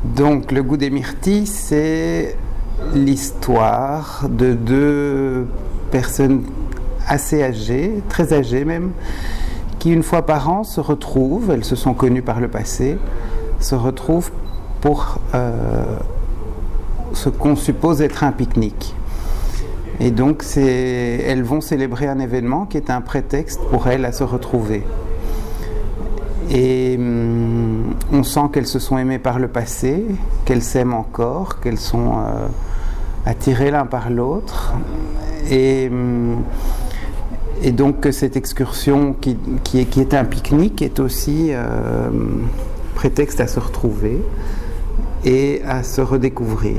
Donc, Le goût des myrtilles, c'est l'histoire de deux personnes assez âgées, très âgées même, qui une fois par an se retrouvent, elles se sont connues par le passé, se retrouvent pour ce qu'on suppose être un pique-nique. Et donc elles vont célébrer un événement qui est un prétexte pour elles à se retrouver. Et on sent qu'elles se sont aimées par le passé, qu'elles s'aiment encore, qu'elles sont attirées l'un par l'autre. Et donc que cette excursion qui est un pique-nique est aussi prétexte à se retrouver et à se redécouvrir.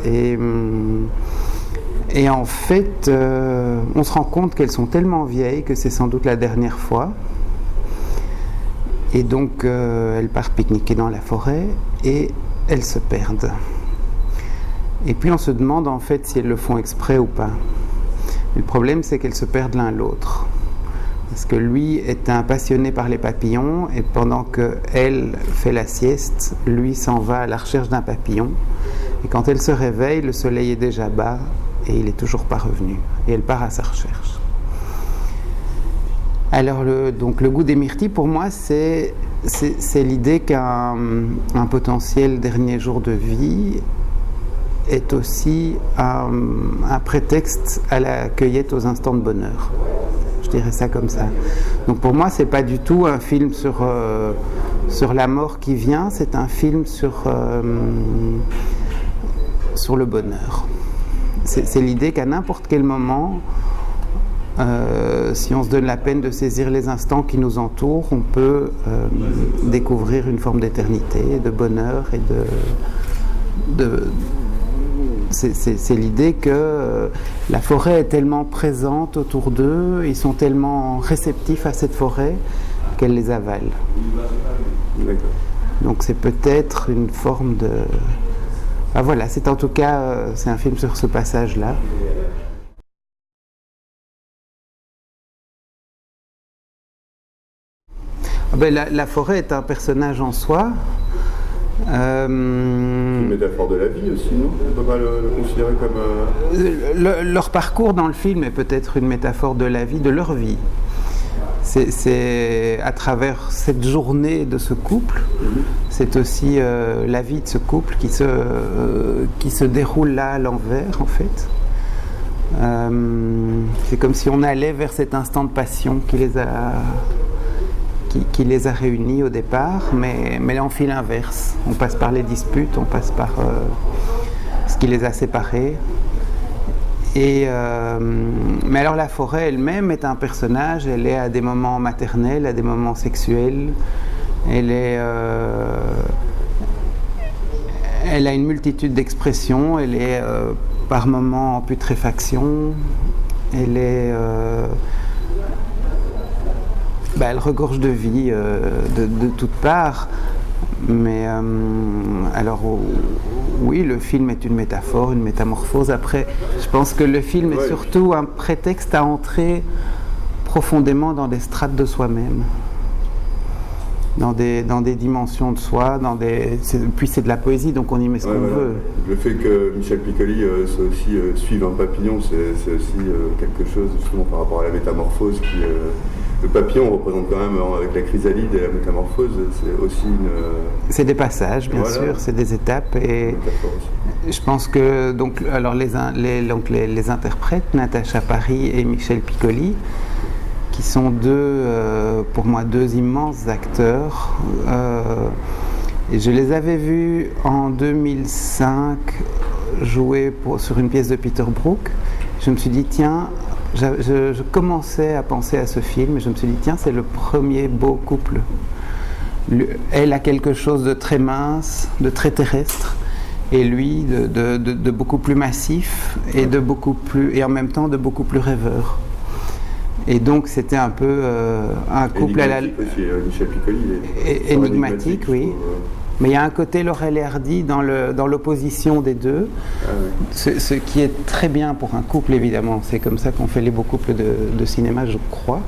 Et en fait, on se rend compte qu'elles sont tellement vieilles que c'est sans doute la dernière fois. Et donc, elles partent pique-niquer dans la forêt et elles se perdent. Et puis, on se demande en fait si elles le font exprès ou pas. Le problème, c'est qu'elles se perdent l'un l'autre. Parce que lui est un passionné par les papillons et pendant qu'elle fait la sieste, lui s'en va à la recherche d'un papillon. Et quand elle se réveille, le soleil est déjà bas et il n'est toujours pas revenu. Et elle part à sa recherche. Alors, donc, le goût des myrtilles, pour moi, c'est l'idée qu'un potentiel dernier jour de vie est aussi un prétexte à la cueillette aux instants de bonheur. Je dirais ça comme ça. Donc pour moi, c'est pas du tout un film sur la mort qui vient, c'est un film sur le bonheur. C'est l'idée qu'à n'importe quel moment, si on se donne la peine de saisir les instants qui nous entourent, on peut découvrir une forme d'éternité, de bonheur et c'est l'idée que la forêt est tellement présente autour d'eux, ils sont tellement réceptifs à cette forêt qu'elle les avale. Donc c'est peut-être une forme de... Ah, voilà, c'est en tout cas c'est un film sur ce passage-là. La forêt est un personnage en soi. Une métaphore de la vie aussi, non? On peut pas le considérer comme... Leur parcours dans le film est peut-être une métaphore de la vie, de leur vie. C'est à travers cette journée de ce couple, c'est aussi la vie de ce couple qui se déroule là à l'envers en fait. C'est comme si on allait vers cet instant de passion qui les a réunis au départ, mais là on fait l'inverse. On passe par les disputes, on passe par ce qui les a séparés. Mais alors la forêt elle-même est un personnage, elle est à des moments maternels, à des moments sexuels, elle a une multitude d'expressions, elle est par moments en putréfaction, elle est... elle regorge de vie de toutes parts, mais alors oui, le film est une métaphore, une métamorphose. Après, je pense que le film est surtout un prétexte à entrer profondément dans des strates de soi-même, dans des dimensions de soi, puis c'est de la poésie, donc on y met ce qu'on veut. Le fait que Michel Piccoli suive un papillon, c'est aussi quelque chose justement par rapport à la métamorphose qui... Le papillon représente quand même, avec la chrysalide et la métamorphose, c'est aussi une... C'est des passages, bien sûr, c'est des étapes. Et je pense que donc, alors les interprètes, Natacha Parry et Michel Piccoli, qui sont pour moi deux immenses acteurs. Et je les avais vus en 2005 jouer sur une pièce de Peter Brook. Je me suis dit, tiens... Je commençais à penser à ce film et je me suis dit, tiens, c'est le premier beau couple. Elle a quelque chose de très mince, de très terrestre, et lui de beaucoup plus massif et en même temps de beaucoup plus rêveur. Et donc c'était un peu un couple à la... Michel Piccoli énigmatique, oui. Mais il y a un côté Laurel et Hardy dans l'opposition des deux, ce qui est très bien pour un couple évidemment. C'est comme ça qu'on fait les beaux couples de cinéma, je crois.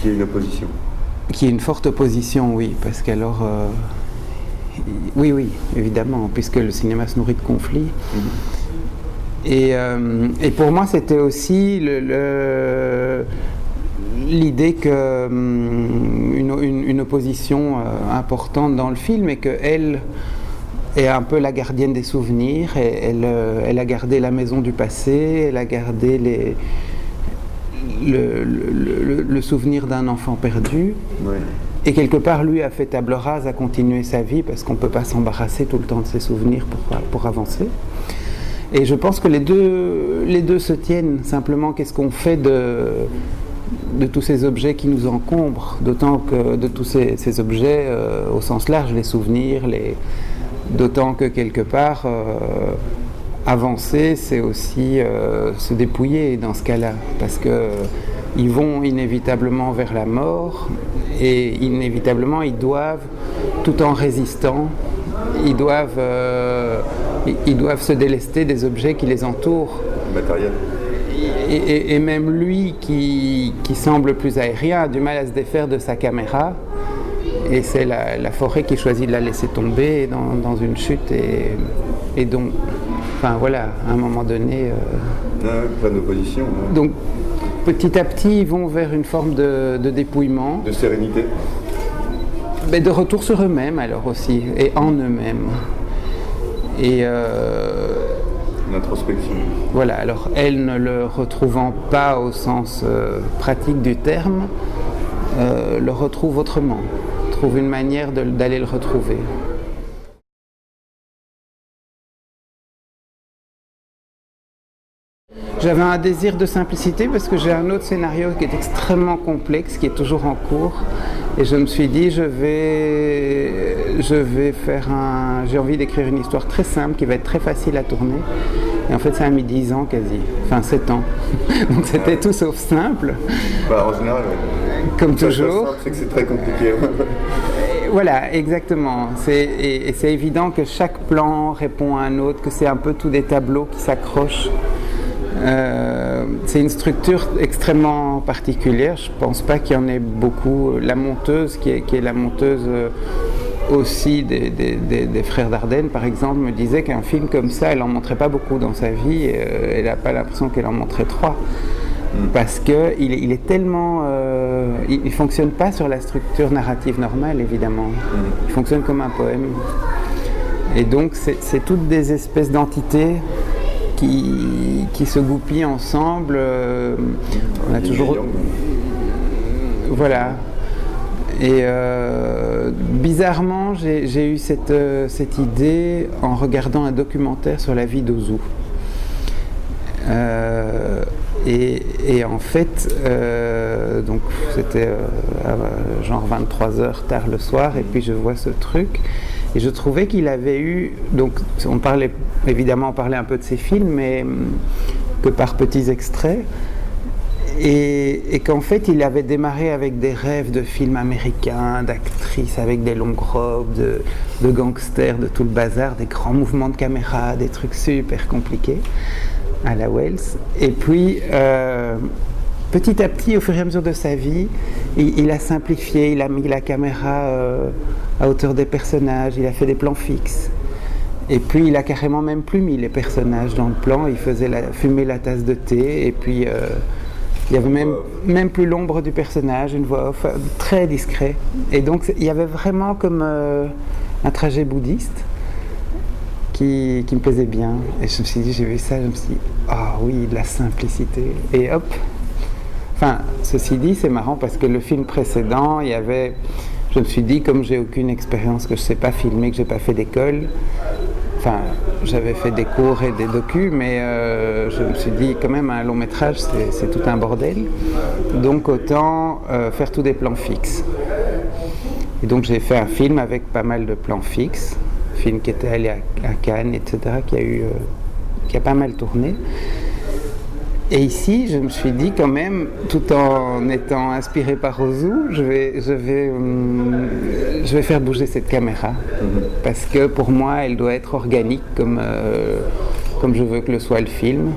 Qui est une opposition. Qui est une forte opposition, oui, parce qu'alors oui, évidemment, puisque le cinéma se nourrit de conflits. Et pour moi, c'était aussi l'idée qu'une opposition importante dans le film est qu'elle est un peu la gardienne des souvenirs. Et elle a gardé la maison du passé, elle a gardé le souvenir d'un enfant perdu. Ouais. Et quelque part, lui a fait table rase, a continué sa vie, parce qu'on ne peut pas s'embarrasser tout le temps de ses souvenirs pour avancer. Et je pense que les deux se tiennent. Simplement, qu'est-ce qu'on fait de tous ces objets qui nous encombrent, d'autant que de tous ces objets au sens large, les souvenirs, d'autant que quelque part, avancer, c'est aussi se dépouiller dans ce cas-là, parce qu'ils vont inévitablement vers la mort, et inévitablement ils doivent, tout en résistant, ils doivent se délester des objets qui les entourent. Matériel. Et même lui qui semble plus aérien a du mal à se défaire de sa caméra, et c'est la forêt qui choisit de la laisser tomber dans une chute, et donc, enfin voilà, à un moment donné... plein d'opposition. Ouais. Donc petit à petit, ils vont vers une forme de dépouillement. De sérénité. Mais de retour sur eux-mêmes alors aussi, et en eux-mêmes. Et l'introspection. Voilà, alors elle ne le retrouvant pas au sens pratique du terme, le retrouve autrement, trouve une manière d'aller le retrouver. J'avais un désir de simplicité parce que j'ai un autre scénario qui est extrêmement complexe, qui est toujours en cours. Et je me suis dit, j'ai envie d'écrire une histoire très simple qui va être très facile à tourner. Et en fait, ça a mis 10 ans quasi, enfin 7 ans. Donc c'était tout sauf simple. Bah, en général, ouais. Comme toujours. C'est que c'est très compliqué. Voilà, exactement. Et c'est évident que chaque plan répond à un autre, que c'est un peu tous des tableaux qui s'accrochent. C'est une structure extrêmement particulière. Je ne pense pas qu'il y en ait beaucoup. La monteuse, qui est la monteuse aussi des Frères Dardenne, par exemple, me disait qu'un film comme ça, elle n'en montrait pas beaucoup dans sa vie. Elle n'a pas l'impression qu'elle en montrait 3. Parce qu'il est tellement... il ne fonctionne pas sur la structure narrative normale, évidemment. Il fonctionne comme un poème. Et donc, c'est toutes des espèces d'entités qui se goupillent ensemble. On a toujours... Voilà. Et bizarrement, j'ai eu cette idée en regardant un documentaire sur la vie d'Ozu. Et en fait, donc c'était genre 23h tard le soir, et puis je vois ce truc, et je trouvais qu'il avait eu, donc on parlait un peu de ses films, mais que par petits extraits, et qu'en fait il avait démarré avec des rêves de films américains, d'actrices avec des longues robes, de gangsters, de tout le bazar, des grands mouvements de caméra, des trucs super compliqués à la Wells. Et puis petit à petit, au fur et à mesure de sa vie, il a simplifié, il a mis la caméra à hauteur des personnages, il a fait des plans fixes. Et puis il a carrément même plus mis les personnages dans le plan, il faisait fumer la tasse de thé, et puis il y avait même plus l'ombre du personnage, une voix off très discret. Et donc il y avait vraiment comme un trajet bouddhiste qui me plaisait bien. Et je me suis dit, j'ai vu ça, je me suis dit, ah oui, de la simplicité. Et hop. Enfin, ceci dit, c'est marrant parce que le film précédent, je me suis dit, comme j'ai aucune expérience, que je ne sais pas filmer, que je n'ai pas fait d'école, enfin, j'avais fait des cours et des docus, mais je me suis dit, quand même, un long métrage, c'est tout un bordel. Donc, autant faire tous des plans fixes. Et donc, j'ai fait un film avec pas mal de plans fixes. Film qui était allé à Cannes, etc., qui a pas mal tourné. Et ici, je me suis dit quand même, tout en étant inspiré par Ozu, je vais faire bouger cette caméra. Parce que pour moi, elle doit être organique comme je veux que le soit le film.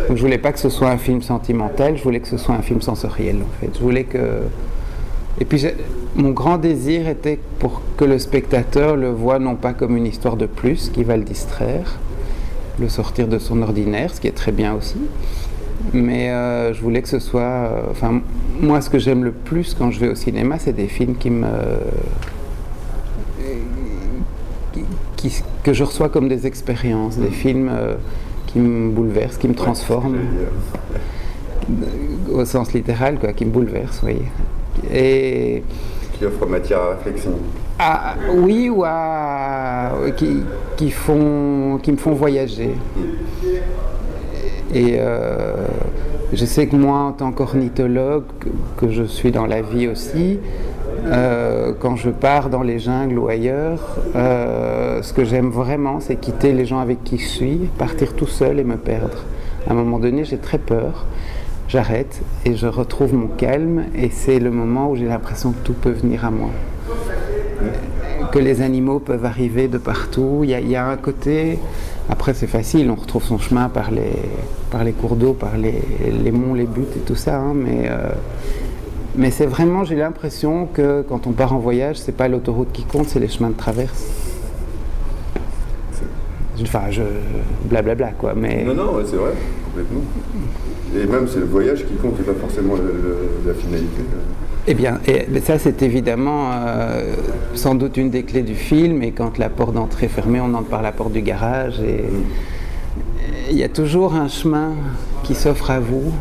Donc je voulais pas que ce soit un film sentimental, je voulais que ce soit un film sensoriel, en fait. Je voulais que Et puis mon grand désir était pour que le spectateur le voie non pas comme une histoire de plus qui va le distraire, le sortir de son ordinaire, ce qui est très bien aussi, mais je voulais que ce soit... Enfin, moi, ce que j'aime le plus quand je vais au cinéma, c'est des films que je reçois comme des expériences, des films qui me bouleversent, qui me transforment, au sens littéral, quoi, qui me bouleversent, oui. Et qui offre matière à réflexion. Oui, ou qui me font voyager. Et je sais que moi, en tant qu'ornithologue, que je suis dans la vie aussi, quand je pars dans les jungles ou ailleurs, ce que j'aime vraiment, c'est quitter les gens avec qui je suis, partir tout seul et me perdre. À un moment donné, j'ai très peur. J'arrête et je retrouve mon calme, et c'est le moment où j'ai l'impression que tout peut venir à moi. Que les animaux peuvent arriver de partout. Il y a un côté... Après, c'est facile, on retrouve son chemin par les cours d'eau, par les monts, les buttes et tout ça, hein, mais c'est vraiment, j'ai l'impression que quand on part en voyage, c'est pas l'autoroute qui compte, c'est les chemins de traverse. Enfin, blablabla, quoi, mais... Non, c'est vrai, complètement. Et même, c'est le voyage qui compte, et pas forcément la finalité. Eh bien, ça, c'est évidemment sans doute une des clés du film, et quand la porte d'entrée est fermée, on entre par la porte du garage, et il y a toujours un chemin qui s'offre à vous,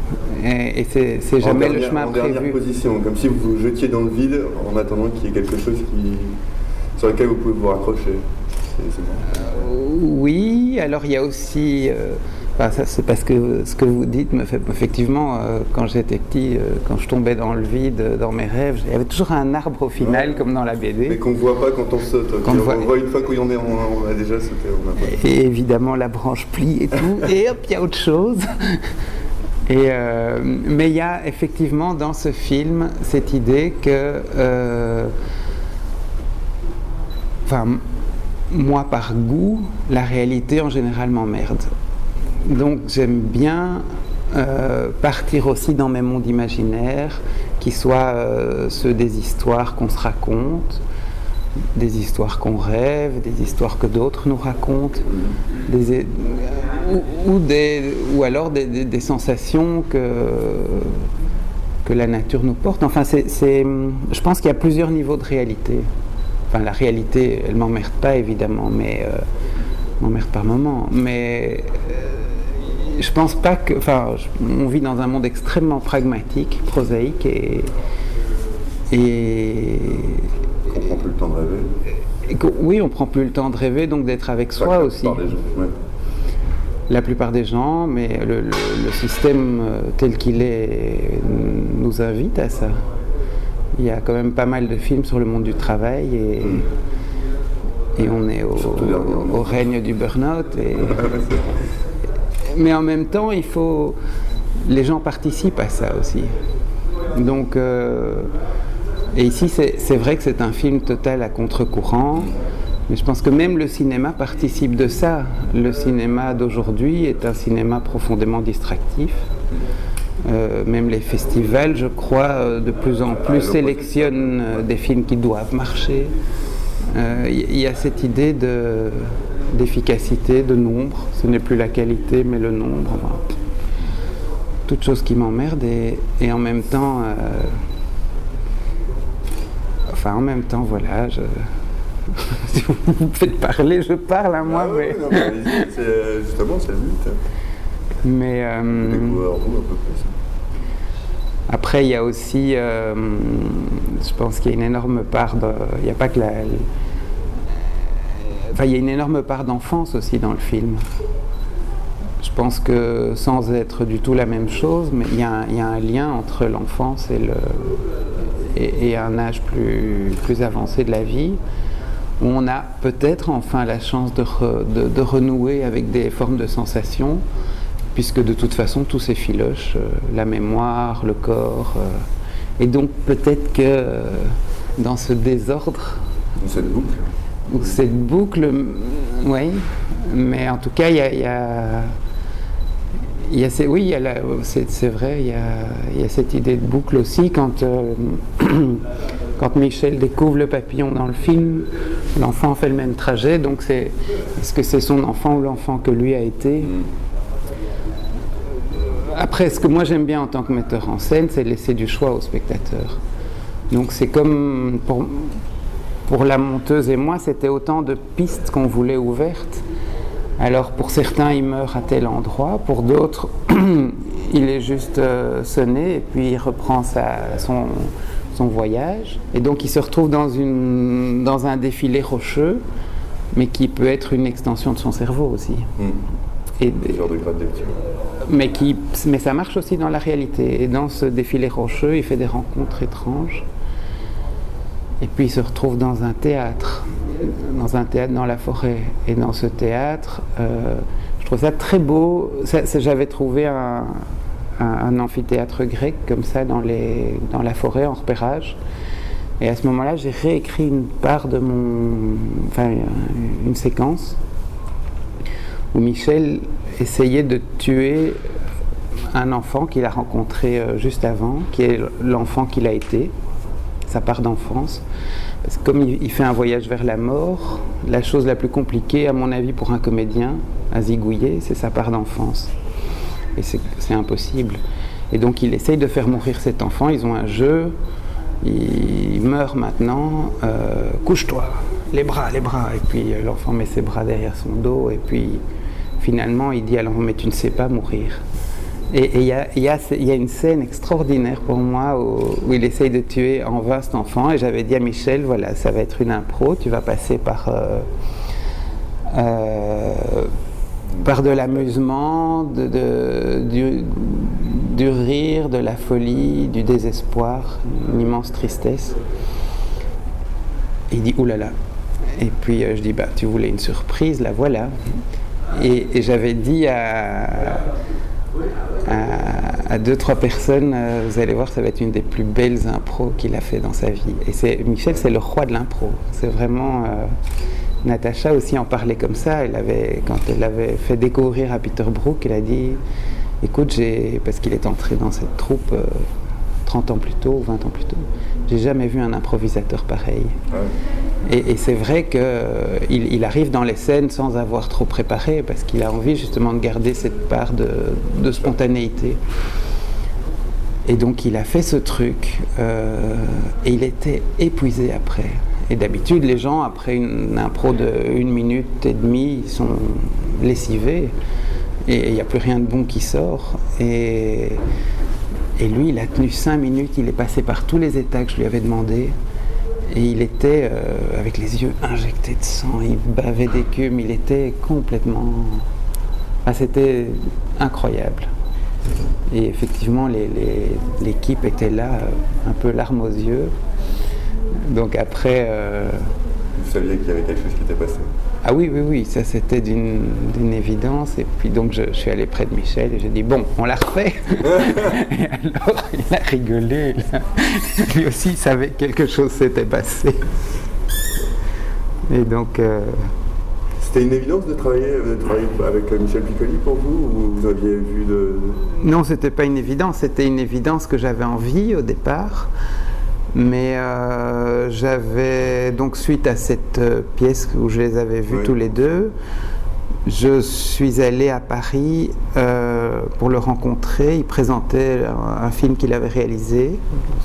et c'est jamais le chemin prévu. En dernière position, comme si vous vous jetiez dans le vide en attendant qu'il y ait quelque chose sur lequel vous pouvez vous raccrocher. Oui, alors il y a aussi... ça, c'est parce que ce que vous dites me fait effectivement, quand j'étais petit, quand je tombais dans le vide, dans mes rêves, il y avait toujours un arbre au final, comme dans la BD. Mais qu'on ne voit pas quand on saute. On voit une fois qu'on a déjà sauté. Et évidemment, la branche plie et tout, et hop, il y a autre chose. Mais il y a effectivement dans ce film cette idée que... moi, par goût, la réalité en général m'emmerde. Donc j'aime bien partir aussi dans mes mondes imaginaires, qui soient ceux des histoires qu'on se raconte, des histoires qu'on rêve, des histoires que d'autres nous racontent, ou alors des sensations que la nature nous porte. Enfin, je pense qu'il y a plusieurs niveaux de réalité. Enfin, la réalité, elle m'emmerde pas évidemment, mais m'emmerde par moment. Mais je pense pas que... Enfin, on vit dans un monde extrêmement pragmatique, prosaïque, et on prend plus le temps de rêver. Oui, on prend plus le temps de rêver, donc d'être avec soi aussi. La plupart des gens, ouais. La plupart des gens, mais le système tel qu'il est nous invite à ça. Il y a quand même pas mal de films sur le monde du travail, et on est au règne du burn-out. Mais en même temps, les gens participent à ça aussi. Donc, et ici, c'est vrai que c'est un film total à contre-courant, mais je pense que même le cinéma participe de ça. Le cinéma d'aujourd'hui est un cinéma profondément distractif. Même les festivals, je crois, de plus en plus sélectionnent des films qui doivent marcher. Il y a cette idée d'efficacité, de nombre. Ce n'est plus la qualité, mais le nombre. Enfin, toute chose qui m'emmerde, et en même temps... voilà, si vous me faites parler, je parle à moi. Oui, non, justement, c'est le but. Mais après, il y a aussi, je pense qu'il y a une énorme part il n'y a pas que il y a une énorme part d'enfance aussi dans le film. Je pense que, sans être du tout la même chose, mais il y a un lien entre l'enfance et un âge plus avancé de la vie, où on a peut-être enfin la chance de renouer avec des formes de sensations, puisque de toute façon tout s'effiloche, la mémoire, le corps, et donc peut-être que dans ce désordre, cette boucle, oui, mais en tout cas il Oui, c'est vrai, il y a cette idée de boucle aussi. Quand Michel découvre le papillon dans le film, l'enfant fait le même trajet, donc est-ce que c'est son enfant ou l'enfant que lui a été? Après, ce que moi j'aime bien en tant que metteur en scène, c'est laisser du choix au spectateur. Donc c'est comme pour la monteuse et moi, c'était autant de pistes qu'on voulait ouvertes. Alors pour certains, il meurt à tel endroit, pour d'autres, il est juste sonné et puis il reprend son voyage. Et donc il se retrouve dans un défilé rocheux, mais qui peut être une extension de son cerveau aussi. Et genre de grade de lecture. Mais ça marche aussi dans la réalité. Et dans ce défilé rocheux, il fait des rencontres étranges. Et puis il se retrouve dans un théâtre dans la forêt. Et dans ce théâtre, je trouve ça très beau. J'avais trouvé un amphithéâtre grec comme ça dans la forêt en repérage. Et à ce moment-là, j'ai réécrit une séquence où Michel essayait de tuer un enfant qu'il a rencontré juste avant, qui est l'enfant qu'il a été, sa part d'enfance. Parce que comme il fait un voyage vers la mort, la chose la plus compliquée, à mon avis, pour un comédien à zigouiller, c'est sa part d'enfance. Et c'est impossible. Et donc il essaye de faire mourir cet enfant, ils ont un jeu, il meurt maintenant, couche-toi, les bras. Et puis l'enfant met ses bras derrière son dos, et puis finalement il dit alors mais tu ne sais pas mourir. Et il y a une scène extraordinaire pour moi où il essaye de tuer en vain cet enfant, et j'avais dit à Michel, voilà, ça va être une impro, tu vas passer par de l'amusement, du rire, de la folie, du désespoir, une immense tristesse. Et il dit oulala. Et puis je dis bah tu voulais une surprise, la voilà. Et j'avais dit à 2-3 personnes, vous allez voir, ça va être une des plus belles impros qu'il a fait dans sa vie. Et Michel, c'est le roi de l'impro. C'est vraiment Natacha aussi en parlait comme ça. Quand elle l'avait fait découvrir à Peter Brook, elle a dit écoute, parce qu'il est entré dans cette troupe 30 ans plus tôt ou 20 ans plus tôt, j'ai jamais vu un improvisateur pareil. Et c'est vrai qu'il arrive dans les scènes sans avoir trop préparé, parce qu'il a envie justement de garder cette part de spontanéité. Et donc il a fait ce truc, et il était épuisé après. Et d'habitude, les gens, après une impro de 1 minute et demie, ils sont lessivés, et il n'y a plus rien de bon qui sort. Et lui, il a tenu 5 minutes, il est passé par tous les états que je lui avais demandé. Et il était avec les yeux injectés de sang, il bavait d'écume, il était complètement... c'était incroyable. Et effectivement, l'équipe était là, un peu larmes aux yeux. Donc après... Vous saviez qu'il y avait quelque chose qui était passé? Ah oui, ça c'était d'une évidence. Et puis donc je suis allé près de Michel et j'ai dit bon, on l'a refait. Et alors il a rigolé. Lui aussi il savait que quelque chose s'était passé. Et donc... C'était une évidence de travailler avec Michel Piccoli pour vous, ou vous aviez vu Non, c'était pas une évidence. C'était une évidence que j'avais envie au départ. Mais j'avais, donc suite à cette pièce où je les avais vus tous les deux, je suis allé à Paris pour le rencontrer. Il présentait un film qu'il avait réalisé,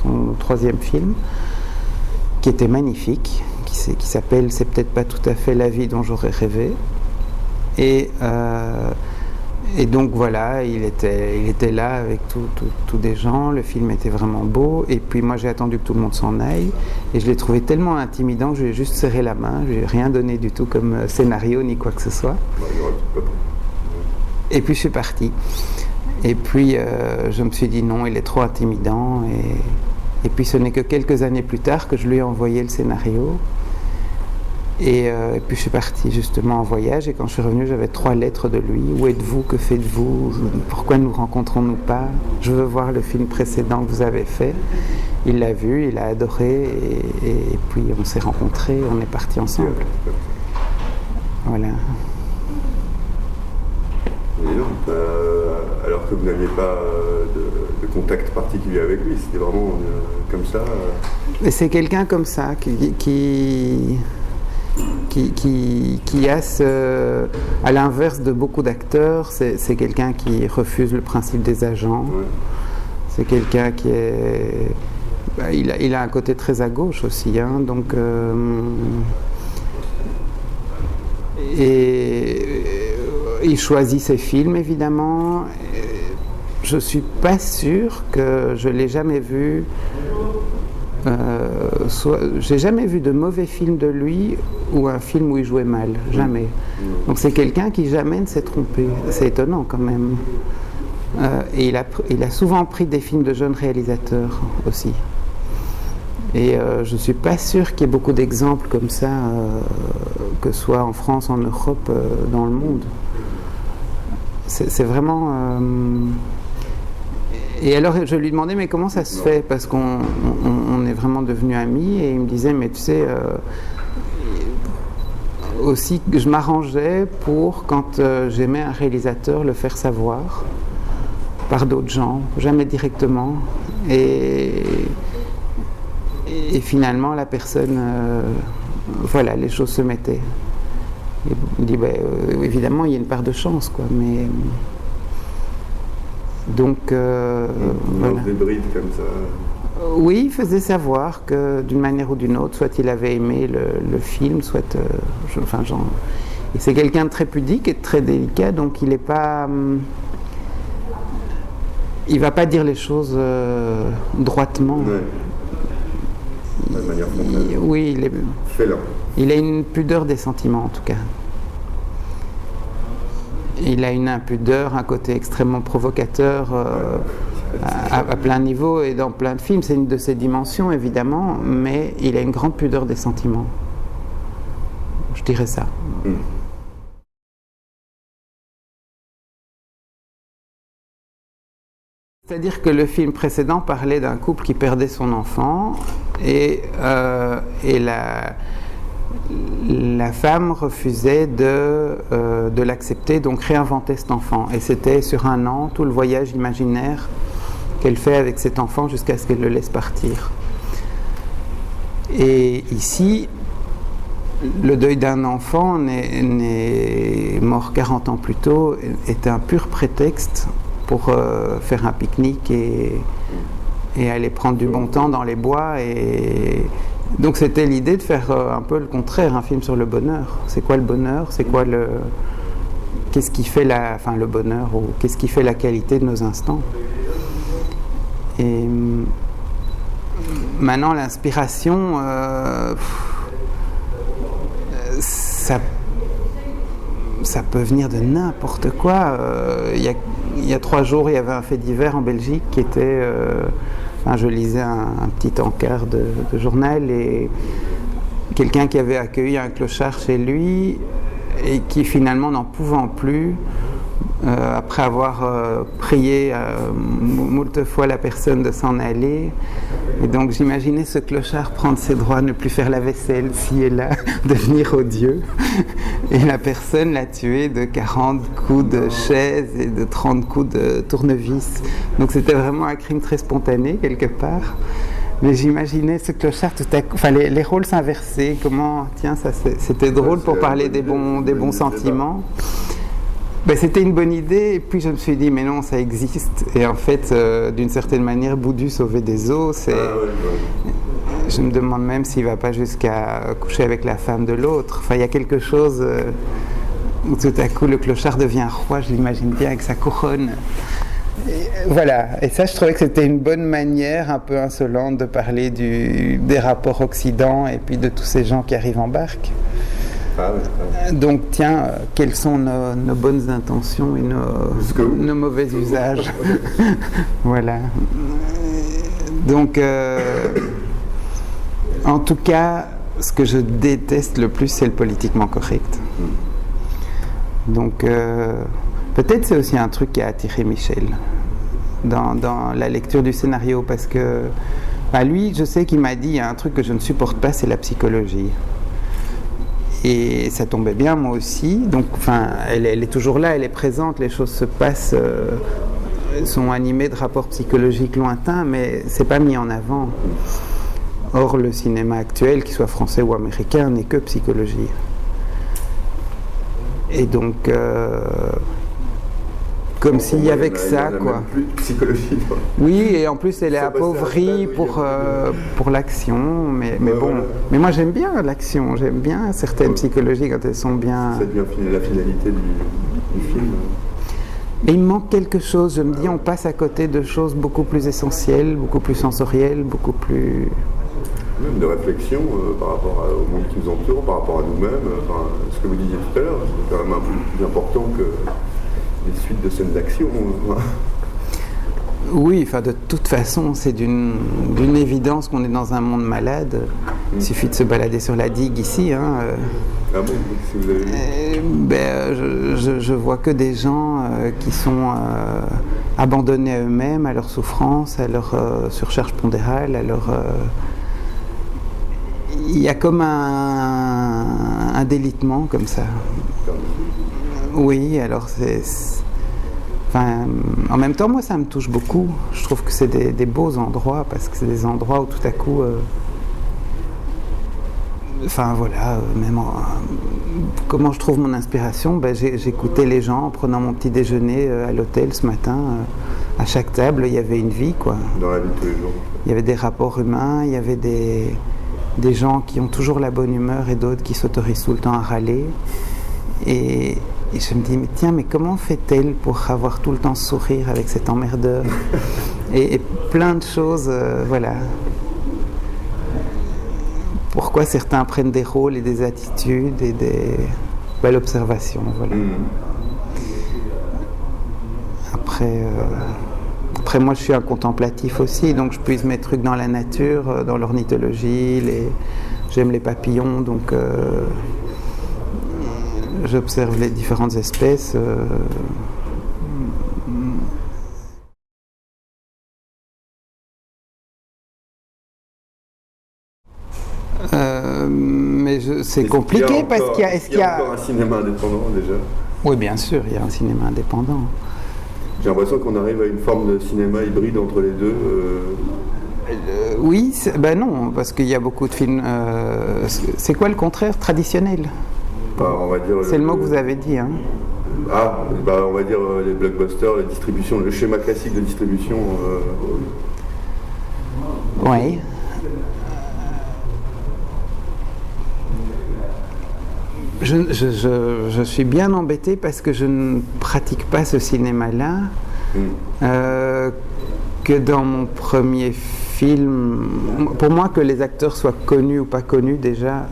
son 3e film, qui était magnifique, qui s'appelle « C'est peut-être pas tout à fait la vie dont j'aurais rêvé ». Et donc voilà, il était là avec tous des gens, le film était vraiment beau, et puis moi j'ai attendu que tout le monde s'en aille, et je l'ai trouvé tellement intimidant que je lui ai juste serré la main, je lui ai rien donné du tout comme scénario ni quoi que ce soit. Et puis je suis parti. Et puis je me suis dit non, il est trop intimidant, et puis ce n'est que quelques années plus tard que je lui ai envoyé le scénario. Et puis je suis parti justement en voyage, et quand je suis revenu, j'avais 3 lettres de lui. Où êtes-vous? Que faites-vous? Pourquoi ne nous rencontrons-nous pas? Je veux voir le film précédent que vous avez fait. Il l'a vu, il a adoré, et puis on s'est rencontrés, on est partis ensemble. Voilà. évident. Alors que vous n'aviez pas de contact particulier avec lui, c'était vraiment comme ça. Et c'est quelqu'un comme ça qui a à l'inverse de beaucoup d'acteurs, c'est quelqu'un qui refuse le principe des agents. Ouais. C'est quelqu'un qui est... il a un côté très à gauche aussi, hein, donc... et il choisit ses films, évidemment. Je ne suis pas sûr que je l'ai jamais vu... j'ai jamais vu de mauvais film de lui ou un film où il jouait mal, jamais. Donc c'est quelqu'un qui jamais ne s'est trompé. C'est étonnant quand même. Et il a souvent pris des films de jeunes réalisateurs aussi. Et je ne suis pas sûr qu'il y ait beaucoup d'exemples comme ça, que ce soit en France, en Europe, dans le monde. C'est vraiment... Et alors je lui demandais mais comment ça se fait, parce qu'on est vraiment devenus amis, et il me disait mais tu sais aussi je m'arrangeais pour quand j'aimais un réalisateur le faire savoir par d'autres gens, jamais directement, et finalement la personne voilà, les choses se mettaient. Et il dit évidemment il y a une part de chance quoi, mais donc voilà. Des brides comme ça. Oui, il faisait savoir que d'une manière ou d'une autre, soit il avait aimé le film, soit et c'est quelqu'un de très pudique et de très délicat, donc il n'est pas il va pas dire les choses droitement. Ouais. De manière frontale. Oui, Félin. Il a une pudeur des sentiments en tout cas. Il a une impudeur, un côté extrêmement provocateur à plein niveau et dans plein de films. C'est une de ses dimensions évidemment, mais il a une grande pudeur des sentiments. Je dirais ça. C'est-à-dire que le film précédent parlait d'un couple qui perdait son enfant et la femme refusait de l'accepter, donc réinventait cet enfant. Et c'était sur un an, tout le voyage imaginaire qu'elle fait avec cet enfant jusqu'à ce qu'elle le laisse partir. Et ici, le deuil d'un enfant mort 40 ans plus tôt est un pur prétexte pour faire un pique-nique et aller prendre du bon temps dans les bois. Et donc c'était l'idée de faire un peu le contraire, un film sur le bonheur. C'est quoi le bonheur ? C'est quoi qu'est-ce qui fait le bonheur, ou qu'est-ce qui fait la qualité de nos instants ? Et maintenant l'inspiration, ça peut venir de n'importe quoi. Il y a 3 jours, il y avait un fait divers en Belgique qui était... je lisais un petit encart de journal, et quelqu'un qui avait accueilli un clochard chez lui et qui finalement n'en pouvant plus, après avoir prié moult fois la personne de s'en aller. Et donc j'imaginais ce clochard prendre ses droits, ne plus faire la vaisselle, ci et là, devenir odieux. Et la personne l'a tué de 40 coups de chaise et de 30 coups de tournevis. Donc c'était vraiment un crime très spontané quelque part. Mais j'imaginais ce clochard tout à coup, les rôles s'inversaient. Comment, tiens, ça c'était drôle pour parler des bons sentiments. C'était une bonne idée, et puis je me suis dit mais non, ça existe. Et en fait, d'une certaine manière, Boudu sauver des os, je me demande même s'il ne va pas jusqu'à coucher avec la femme de l'autre. Il y a quelque chose où tout à coup le clochard devient roi, je l'imagine bien avec sa couronne. Voilà, et ça je trouvais que c'était une bonne manière un peu insolente de parler des rapports Occident et puis de tous ces gens qui arrivent en barque. Donc tiens, quelles sont nos bonnes intentions et nos mauvais usages. Voilà. Donc en tout cas, ce que je déteste le plus, c'est le politiquement correct. Donc peut-être c'est aussi un truc qui a attiré Michel dans la lecture du scénario, parce que lui, je sais qu'il m'a dit, il y a un truc que je ne supporte pas, c'est la psychologie. Et ça tombait bien, moi aussi. Donc, enfin, elle est toujours là, elle est présente, les choses se passent, sont animées de rapports psychologiques lointains, mais c'est pas mis en avant. Or, le cinéma actuel, qu'il soit français ou américain, n'est que psychologie. Et donc, comme s'il y avait que ça, quoi. Même plus de psychologie. Quoi. Oui, et en plus, elle est appauvrie pour l'action. Mais bon, voilà. Mais moi, j'aime bien l'action. J'aime bien certaines psychologies quand elles sont bien. C'est bien la finalité du film. Mais il me manque quelque chose. Je me dis, on passe à côté de choses beaucoup plus essentielles, beaucoup plus sensorielles, beaucoup plus. Même de réflexion par rapport au monde qui nous entoure, par rapport à nous-mêmes. Enfin, ce que vous disiez tout à l'heure, c'est quand même un peu plus important que les suites de scènes d'action. Oui, enfin de toute façon, c'est d'une évidence qu'on est dans un monde malade. Il suffit de se balader sur la digue ici. Ah bon, si vous avez vu. Je vois que des gens qui sont abandonnés à eux-mêmes, à leur souffrance, à leur surcharge pondérale, à leur... Il y a comme un délitement comme ça. Oui, alors enfin, en même temps, moi, ça me touche beaucoup. Je trouve que c'est des beaux endroits, parce que c'est des endroits où tout à coup... Enfin, voilà, comment je trouve mon inspiration, j'écoutais les gens en prenant mon petit déjeuner à l'hôtel ce matin. À chaque table, il y avait une vie, quoi. Dans la vie de tous les jours. Il y avait des rapports humains, il y avait des gens qui ont toujours la bonne humeur et d'autres qui s'autorisent tout le temps à râler. Et je me dis, mais comment fait-elle pour avoir tout le temps ce sourire avec cet emmerdeur et plein de choses, voilà. Pourquoi certains prennent des rôles et des attitudes et des belles observations, voilà. Après, moi, je suis un contemplatif aussi, donc je puise mes trucs dans la nature, dans l'ornithologie, j'aime les papillons, donc j'observe les différentes espèces. Mais c'est compliqué parce qu'il y a... Est-ce qu'il y a encore un cinéma indépendant déjà ? Oui, bien sûr, il y a un cinéma indépendant. J'ai l'impression qu'on arrive à une forme de cinéma hybride entre les deux. Oui, non, parce qu'il y a beaucoup de films... c'est quoi le contraire ? Traditionnel. On va dire c'est le mot que vous avez dit. Hein. On va dire les blockbusters, la distribution, le schéma classique de distribution. Oui. Je suis bien embêté parce que je ne pratique pas ce cinéma-là. Que dans mon premier film, pour moi, que les acteurs soient connus ou pas connus, déjà,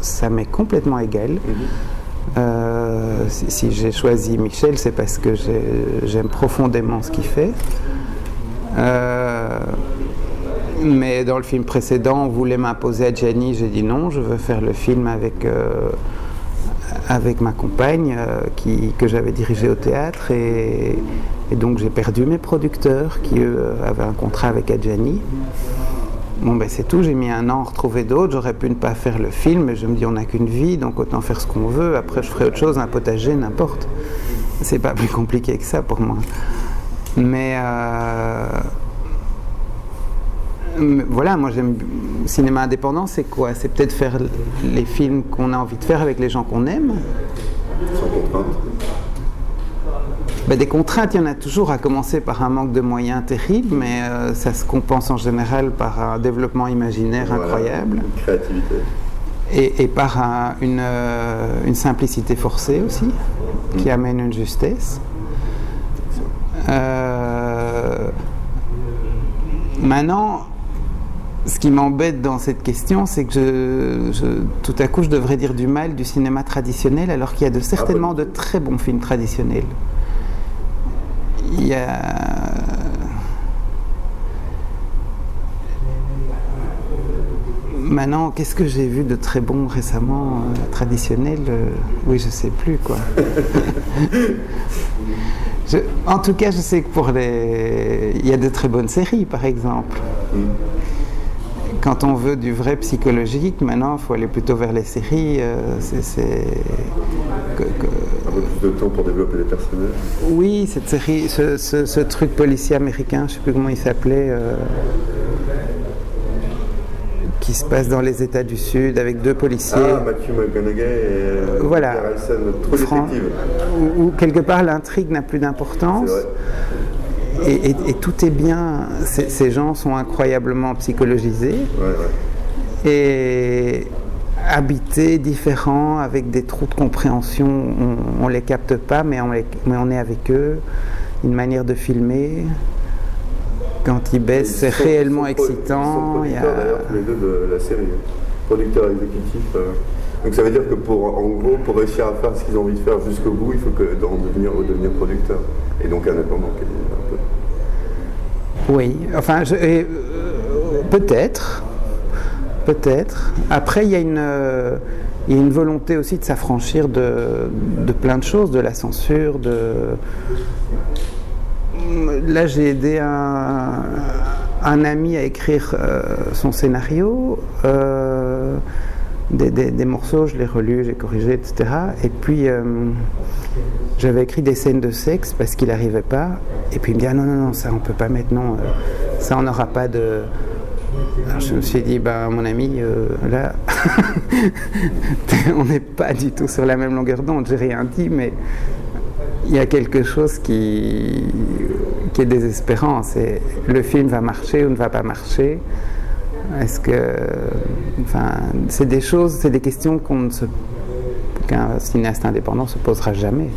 ça m'est complètement égal. Si j'ai choisi Michel, c'est parce que j'aime profondément ce qu'il fait. Mais dans le film précédent, on voulait m'imposer Adjani, j'ai dit non, je veux faire le film avec ma compagne que j'avais dirigée au théâtre et donc j'ai perdu mes producteurs qui eux avaient un contrat avec Adjani. Bon c'est tout, j'ai mis un an à en retrouver d'autres, j'aurais pu ne pas faire le film mais je me dis on n'a qu'une vie donc autant faire ce qu'on veut, après je ferai autre chose, un potager, n'importe. C'est pas plus compliqué que ça pour moi. Mais voilà, moi j'aime cinéma indépendant, c'est quoi ? C'est peut-être faire les films qu'on a envie de faire avec les gens qu'on aime. Sans contrainte. Des contraintes, il y en a toujours, à commencer par un manque de moyens terrible, mais ça se compense en général par un développement imaginaire incroyable. Une créativité. Et par une simplicité forcée aussi, qui amène une justesse. Maintenant, ce qui m'embête dans cette question, c'est que tout à coup, je devrais dire du mal du cinéma traditionnel, alors qu'il y a certainement de très bons films traditionnels. Il y a... Maintenant, qu'est-ce que j'ai vu de très bon récemment, traditionnel ? Oui, je sais plus, quoi. En tout cas, je sais que il y a de très bonnes séries, par exemple. quand on veut du vrai psychologique, maintenant, il faut aller plutôt vers les séries. Un peu plus de temps pour développer les personnages. Oui, cette série, ce truc policier américain, je ne sais plus comment il s'appelait, qui se passe dans les États du Sud avec 2 policiers. Ah, Matthew McConaughey et voilà. Harrison, trop détective. Où quelque part l'intrigue n'a plus d'importance. Et tout est bien. Ces gens sont incroyablement psychologisés. Et habités, différents, avec des trous de compréhension. On les capte pas, mais on est avec eux. Une manière de filmer. Quand ils baissent, c'est réellement excitant. Ils sont producteurs d'ailleurs tous les deux de la série. Producteurs exécutifs. Donc ça veut dire que pour réussir à faire ce qu'ils ont envie de faire jusqu'au bout, il faut devenir producteur. Et donc indépendant un peu. Oui, enfin, peut-être. Après, il y a une volonté aussi de s'affranchir de plein de choses, de la censure, Là, j'ai aidé un ami à écrire son scénario. Des morceaux, je l'ai relus, j'ai corrigé, etc. Et puis, j'avais écrit des scènes de sexe parce qu'il n'arrivait pas. Et puis, il me dit, ah non, ça, on ne peut pas mettre, non. Ça, on n'aura pas de... Alors, je me suis dit, mon ami, là, on n'est pas du tout sur la même longueur d'onde. J'ai rien dit, mais... Il y a quelque chose qui est désespérant. C'est le film va marcher ou ne va pas marcher. Est-ce que, c'est des choses, c'est des questions qu'un cinéaste indépendant se posera jamais.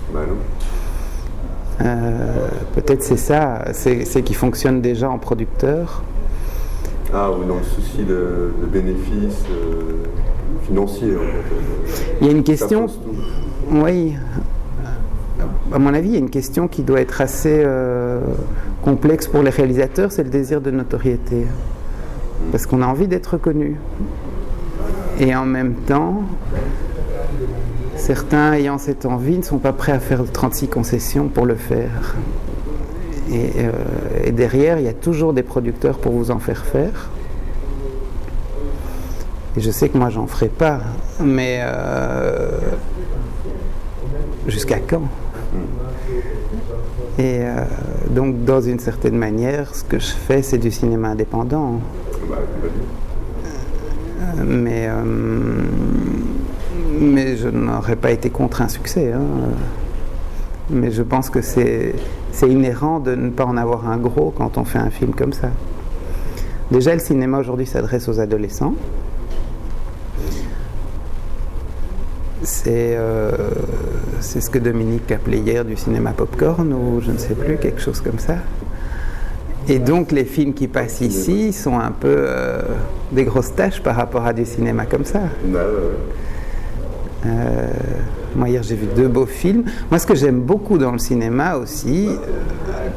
Peut-être c'est ça, c'est qu'il fonctionne déjà en producteur. Ah, ou dans le souci de bénéfices financiers. En fait. Il y a une question. Oui. À mon avis, il y a une question qui doit être assez complexe pour les réalisateurs, c'est le désir de notoriété. Parce qu'on a envie d'être reconnu. Et en même temps, certains ayant cette envie ne sont pas prêts à faire 36 concessions pour le faire. Et derrière, il y a toujours des producteurs pour vous en faire faire. Et je sais que moi, j'en ferai pas. Mais jusqu'à quand ? Et donc, dans une certaine manière, ce que je fais, c'est du cinéma indépendant. Mais je n'aurais pas été contre un succès. Mais je pense que c'est inhérent de ne pas en avoir un gros quand on fait un film comme ça. Déjà, le cinéma aujourd'hui s'adresse aux adolescents. C'est ce que Dominique appelait hier du cinéma popcorn, ou je ne sais plus, quelque chose comme ça. Et donc les films qui passent ici sont un peu des grosses tâches par rapport à du cinéma comme ça. Moi hier j'ai vu 2 beaux films. Moi ce que j'aime beaucoup dans le cinéma aussi,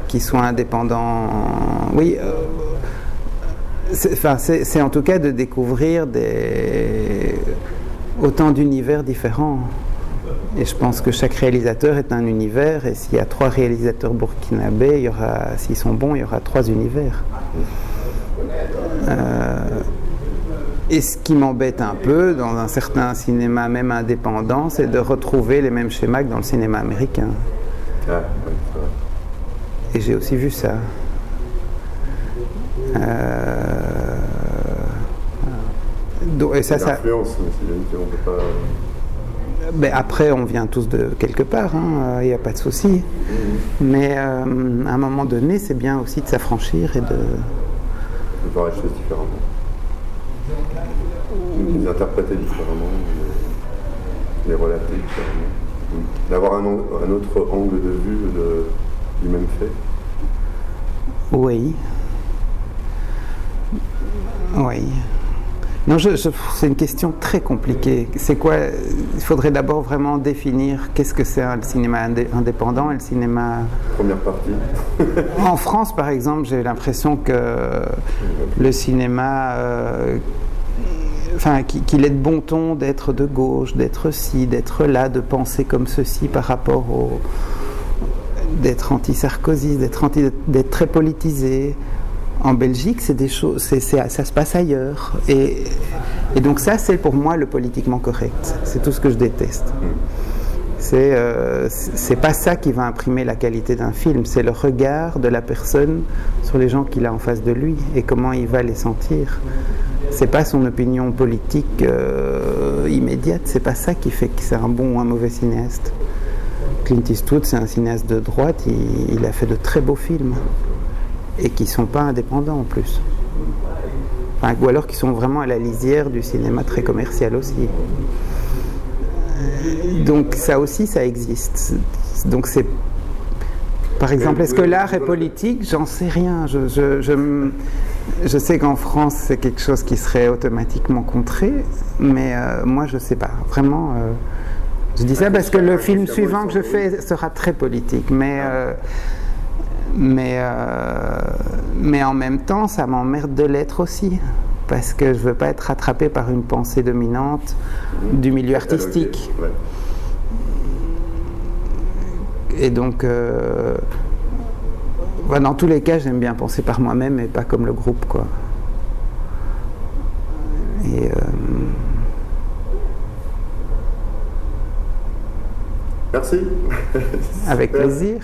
qui soit indépendant, oui, c'est en tout cas de découvrir autant d'univers différents. Et je pense que chaque réalisateur est un univers, et s'il y a 3 réalisateurs burkinabés, s'ils sont bons, il y aura 3 univers. Et ce qui m'embête un peu dans un certain cinéma même indépendant, c'est de retrouver les mêmes schémas que dans le cinéma américain. Et j'ai aussi vu ça. Et ça, l'influence, on peut pas... Ben après, on vient tous de quelque part, il n'y a pas de souci. Mais à un moment donné, c'est bien aussi de s'affranchir et de voir les choses différemment. De les interpréter différemment, de les relater différemment. D'avoir un autre angle de vue du même fait. Oui. Oui. Non, c'est une question très compliquée. C'est quoi? Il faudrait d'abord vraiment définir qu'est-ce que c'est le cinéma indépendant et le cinéma... Première partie. En France, par exemple, j'ai l'impression que le cinéma... qu'il est de bon ton d'être de gauche, d'être ci, d'être là, de penser comme ceci par rapport d'être anti-Sarkozy, d'être très politisé. En Belgique, c'est des choses, ça se passe ailleurs. Et donc ça, c'est pour moi le politiquement correct. C'est tout ce que je déteste. C'est pas ça qui va imprimer la qualité d'un film, c'est le regard de la personne sur les gens qu'il a en face de lui et comment il va les sentir. C'est pas son opinion politique immédiate, c'est pas ça qui fait que c'est un bon ou un mauvais cinéaste. Clint Eastwood, c'est un cinéaste de droite, il a fait de très beaux films et qui sont pas indépendants en plus. Enfin, ou alors qui sont vraiment à la lisière du cinéma très commercial aussi. Donc ça aussi, ça existe. Donc c'est, par exemple, est-ce que l'art est politique? J'en sais rien. Je sais qu'en France, c'est quelque chose qui serait automatiquement contré, mais moi, je sais pas. Vraiment, je dis ça parce que le film suivant que je fais sera très politique, mais en même temps, ça m'emmerde de l'être aussi. Parce que je ne veux pas être rattrapé par une pensée dominante du milieu artistique. Ouais. Et donc, dans tous les cas, j'aime bien penser par moi-même et pas comme le groupe, quoi. Et, merci. Avec plaisir.